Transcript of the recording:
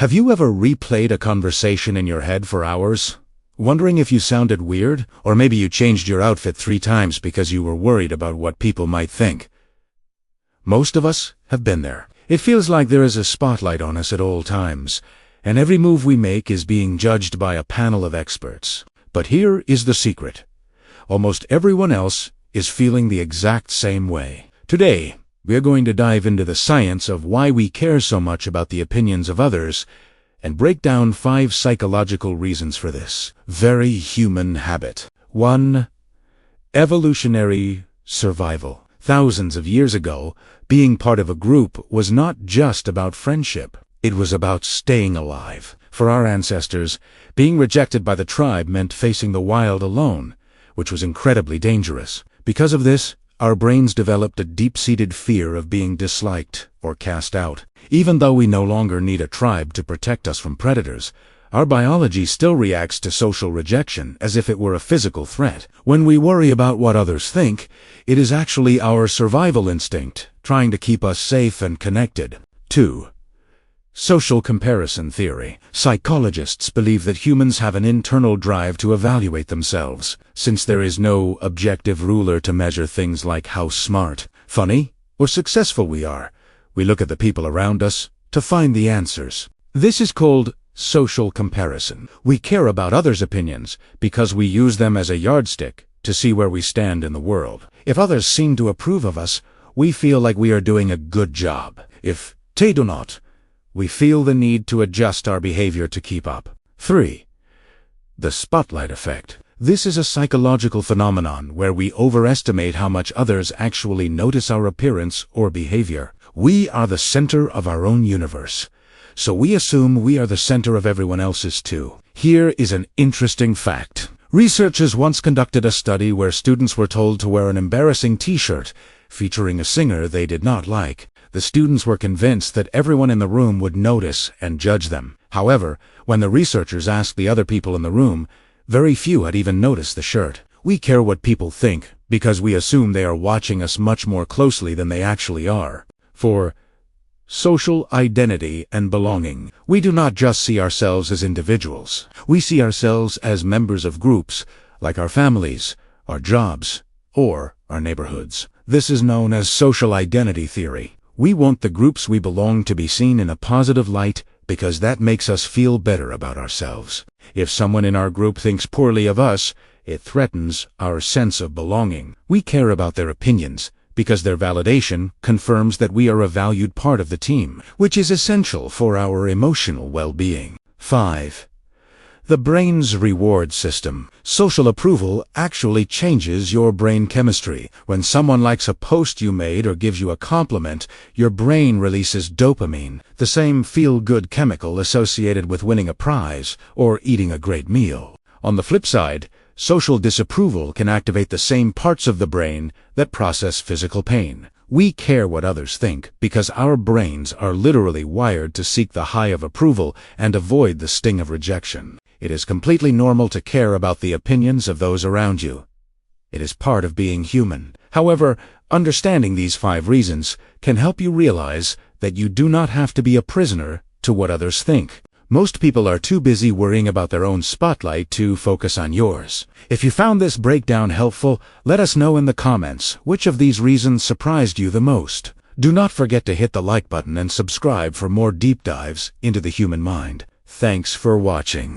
Have you ever replayed a conversation in your head for hours, wondering if you sounded weird, or maybe you changed your outfit 3 times because you were worried about what people might think? Most of us have been there. It feels like there is a spotlight on us at all times, and every move we make is being judged by a panel of experts. But here is the secret. Almost everyone else is feeling the exact same way. Today, we are going to dive into the science of why we care so much about the opinions of others and break down 5 psychological reasons for this very human habit. 1. Evolutionary survival. Thousands of years ago, being part of a group was not just about friendship. It was about staying alive. For our ancestors, being rejected by the tribe meant facing the wild alone, which was incredibly dangerous. Because of this, our brains developed a deep-seated fear of being disliked or cast out. Even though we no longer need a tribe to protect us from predators, our biology still reacts to social rejection as if it were a physical threat. When we worry about what others think, it is actually our survival instinct trying to keep us safe and connected. 2. Social comparison theory. Psychologists believe that humans have an internal drive to evaluate themselves. Since there is no objective ruler to measure things like how smart, funny, or successful we are, we look at the people around us to find the answers. This is called social comparison. We care about others' opinions because we use them as a yardstick to see where we stand in the world. If others seem to approve of us, we feel like we are doing a good job. If they do not, we feel the need to adjust our behavior to keep up. 3. The spotlight effect. This is a psychological phenomenon where we overestimate how much others actually notice our appearance or behavior. We are the center of our own universe, so we assume we are the center of everyone else's too. Here is an interesting fact. Researchers once conducted a study where students were told to wear an embarrassing t-shirt featuring a singer they did not like. The students were convinced that everyone in the room would notice and judge them. However, when the researchers asked the other people in the room, very few had even noticed the shirt. We care what people think because we assume they are watching us much more closely than they actually are. 4. Social identity and belonging. We do not just see ourselves as individuals. We see ourselves as members of groups, like our families, our jobs, or our neighborhoods. This is known as social identity theory. We want the groups we belong to be seen in a positive light because that makes us feel better about ourselves. If someone in our group thinks poorly of us, it threatens our sense of belonging. We care about their opinions because their validation confirms that we are a valued part of the team, which is essential for our emotional well-being. 5. The brain's reward system. Social approval actually changes your brain chemistry. When someone likes a post you made or gives you a compliment, your brain releases dopamine, the same feel-good chemical associated with winning a prize or eating a great meal. On the flip side, social disapproval can activate the same parts of the brain that process physical pain. We care what others think because our brains are literally wired to seek the high of approval and avoid the sting of rejection. It is completely normal to care about the opinions of those around you. It is part of being human. However, understanding these 5 reasons can help you realize that you do not have to be a prisoner to what others think. Most people are too busy worrying about their own spotlight to focus on yours. If you found this breakdown helpful, let us know in the comments which of these reasons surprised you the most. Do not forget to hit the like button and subscribe for more deep dives into the human mind. Thanks for watching.